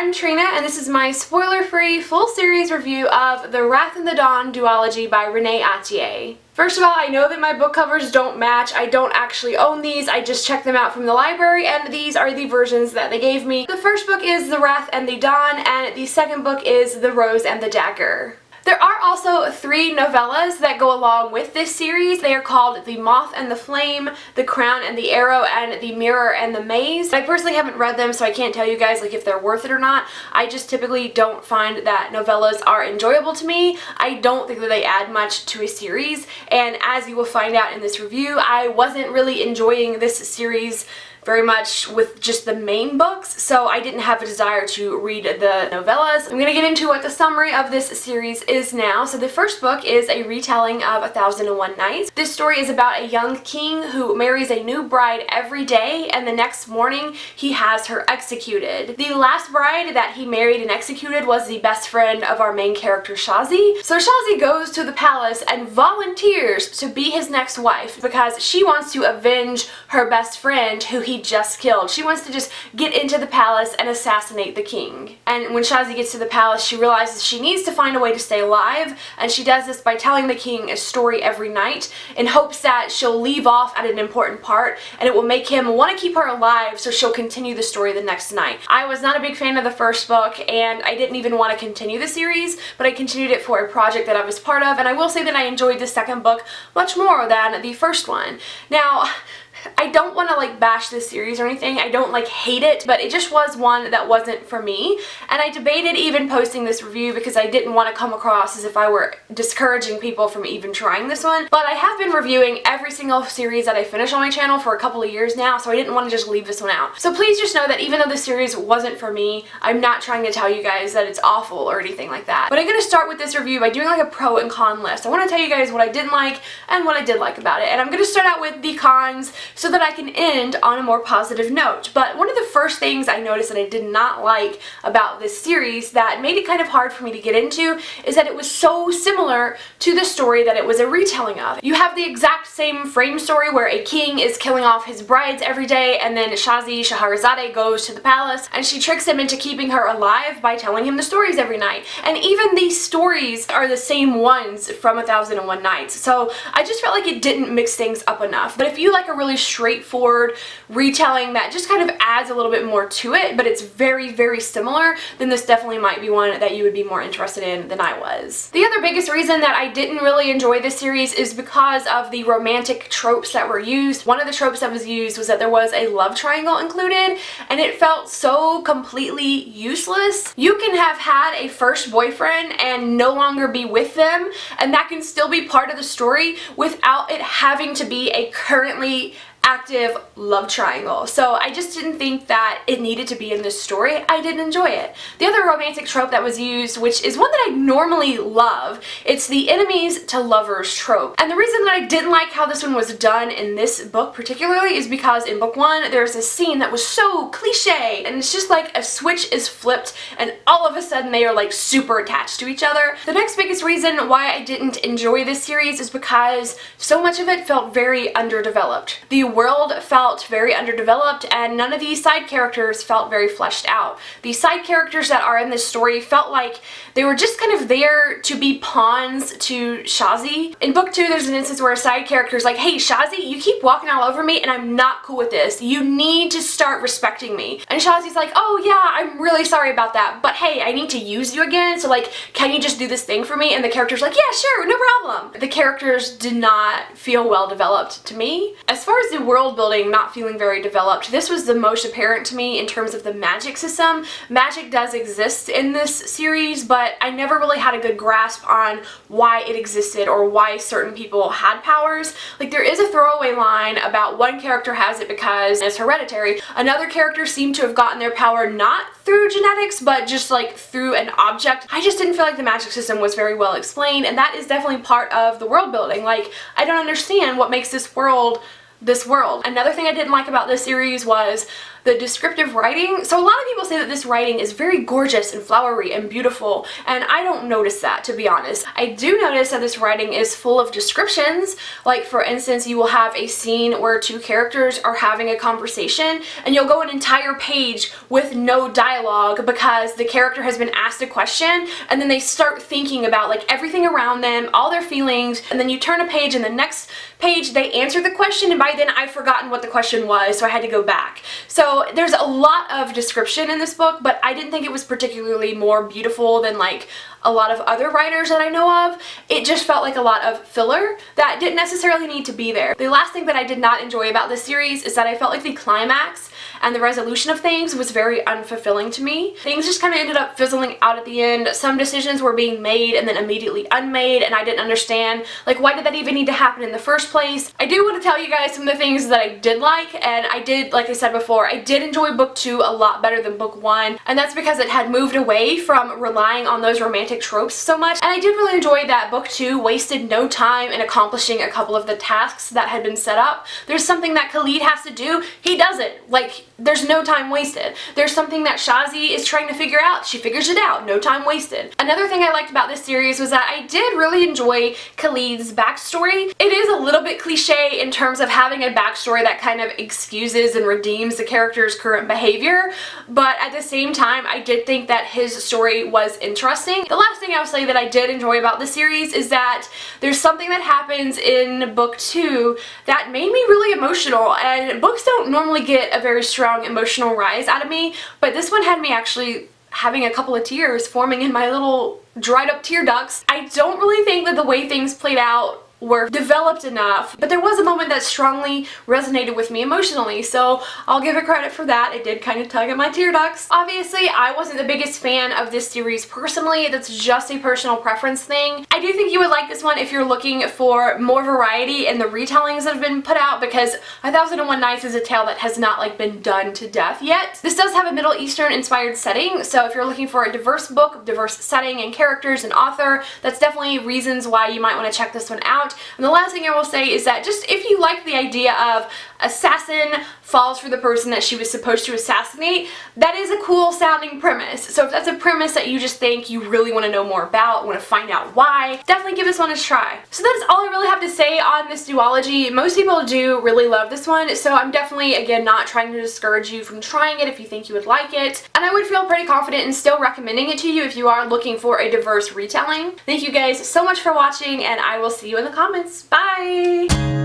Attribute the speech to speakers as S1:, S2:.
S1: I'm Trina, and this is my spoiler-free full series review of The Wrath and the Dawn Duology by Renee Attier. First of all, I know that my book covers don't match. I don't actually own these. I just checked them out from the library, and these are the versions that they gave me. The first book is The Wrath and the Dawn, and the second book is The Rose and the Dagger. There are also 3 novellas that go along with this series. They are called The Moth and the Flame, The Crown and the Arrow, and The Mirror and the Maze. I personally haven't read them, so I can't tell you guys like if they're worth it or not. I just typically don't find that novellas are enjoyable to me. I don't think that they add much to a series, and as you will find out in this review, I wasn't really enjoying this series very much with just the main books, so I didn't have a desire to read the novellas. I'm gonna get into what the summary of this series is now. So the first book is a retelling of 1001 Nights. This story is about a young king who marries a new bride every day, and the next morning he has her executed. The last bride that he married and executed was the best friend of our main character, Shazi. So Shazi goes to the palace and volunteers to be his next wife because she wants to avenge her best friend who he just killed. She wants to just get into the palace and assassinate the king. And when Shazi gets to the palace, she realizes she needs to find a way to stay alive, and she does this by telling the king a story every night in hopes that she'll leave off at an important part and it will make him want to keep her alive, so she'll continue the story the next night. I was not a big fan of the first book, and I didn't even want to continue the series, but I continued it for a project that I was part of, and I will say that I enjoyed the second book much more than the first one. Now, I don't want to like bash this series or anything. I don't like hate it, but it just was one that wasn't for me, and I debated even posting this review because I didn't want to come across as if I were discouraging people from even trying this one. But I have been reviewing every single series that I finish on my channel for a couple of years now, so I didn't want to just leave this one out. So please just know that even though this series wasn't for me, I'm not trying to tell you guys that it's awful or anything like that. But I'm going to start with this review by doing like a pro and con list. I want to tell you guys what I didn't like and what I did like about it, and I'm going to start out with the cons so that I can end on a more positive note. But one of the first things I noticed that I did not like about this series that made it kind of hard for me to get into is that it was so similar to the story that it was a retelling of. You have the exact same frame story where a king is killing off his brides every day, and then Scheherazade goes to the palace and she tricks him into keeping her alive by telling him the stories every night. And even these stories are the same ones from 1001 Nights. So I just felt like it didn't mix things up enough. But if you like a really straightforward retelling that just kind of adds a little bit more to it, but it's very, very similar, then this definitely might be one that you would be more interested in than I was. The other biggest reason that I didn't really enjoy this series is because of the romantic tropes that were used. One of the tropes that was used was that there was a love triangle included, and it felt so completely useless. You can have had a first boyfriend and no longer be with them, and that can still be part of the story without it having to be a currently active love triangle. So I just didn't think that it needed to be in this story. I didn't enjoy it. The other romantic trope that was used, which is one that I normally love, it's the enemies to lovers trope. And the reason that I didn't like how this one was done in this book particularly is because in book 1 there's a scene that was so cliche, and it's just like a switch is flipped and all of a sudden they are like super attached to each other. The next biggest reason why I didn't enjoy this series is because so much of it felt very underdeveloped. The world felt very underdeveloped, and none of these side characters felt very fleshed out. The side characters that are in this story felt like they were just kind of there to be pawns to Shazi. In book 2 there's an instance where a side character is like, hey Shazi, you keep walking all over me and I'm not cool with this. You need to start respecting me. And Shazi's like, oh yeah, I'm really sorry about that, but hey, I need to use you again, so like, can you just do this thing for me? And the character's like, yeah, sure, no problem. The characters did not feel well developed to me. As far as the world building not feeling very developed, this was the most apparent to me in terms of the magic system. Magic does exist in this series, but I never really had a good grasp on why it existed or why certain people had powers. Like, there is a throwaway line about one character has it because it's hereditary. Another character seemed to have gotten their power not through genetics, but just like through an object. I just didn't feel like the magic system was very well explained, and that is definitely part of the world building. Like, I don't understand what makes this world. Another thing I didn't like about this series was the descriptive writing. So a lot of people say that this writing is very gorgeous and flowery and beautiful, and I don't notice that, to be honest. I do notice that this writing is full of descriptions. Like, for instance, you will have a scene where two characters are having a conversation and you'll go an entire page with no dialogue because the character has been asked a question and then they start thinking about like everything around them, all their feelings, and then you turn a page and the next page they answer the question, and by then I've forgotten what the question was, so I had to go back. So there's a lot of description in this book, but I didn't think it was particularly more beautiful than like a lot of other writers that I know of. It just felt like a lot of filler that didn't necessarily need to be there. The last thing that I did not enjoy about this series is that I felt like the climax and the resolution of things was very unfulfilling to me. Things just kind of ended up fizzling out at the end. Some decisions were being made and then immediately unmade, and I didn't understand, like, why did that even need to happen in the first place? I do want to tell you guys some of the things that I did like, and I did, like I said before, I did enjoy book 2 a lot better than book 1, and that's because it had moved away from relying on those romantic tropes so much, and I did really enjoy that book 2 wasted no time in accomplishing a couple of the tasks that had been set up. There's something that Khalid has to do, he does it. Like, there's no time wasted. There's something that Shazi is trying to figure out, she figures it out, no time wasted. Another thing I liked about this series was that I did really enjoy Khalid's backstory. It is a little bit cliche in terms of having a backstory that kind of excuses and redeems the character's current behavior, but at the same time I did think that his story was interesting. The last thing I'll say that I did enjoy about the series is that there's something that happens in book 2 that made me really emotional, and books don't normally get a very strong emotional rise out of me, but this one had me actually having a couple of tears forming in my little dried up tear ducts. I don't really think that the way things played out were developed enough, but there was a moment that strongly resonated with me emotionally, so I'll give it credit for that. It did kind of tug at my tear ducts. Obviously, I wasn't the biggest fan of this series personally. That's just a personal preference thing. I do think you would like this one if you're looking for more variety in the retellings that have been put out, because 1001 Nights is a tale that has not like been done to death yet. This does have a Middle Eastern inspired setting, so if you're looking for a diverse book, diverse setting and characters and author, that's definitely reasons why you might want to check this one out. And the last thing I will say is that just if you like the idea of assassin falls for the person that she was supposed to assassinate, that is a cool sounding premise. So if that's a premise that you just think you really want to know more about, want to find out why, definitely give this one a try. So that's all I really have to say on this duology. Most people do really love this one, so I'm definitely, again, not trying to discourage you from trying it if you think you would like it. And I would feel pretty confident in still recommending it to you if you are looking for a diverse retelling. Thank you guys so much for watching, and I will see you in the comments. Bye!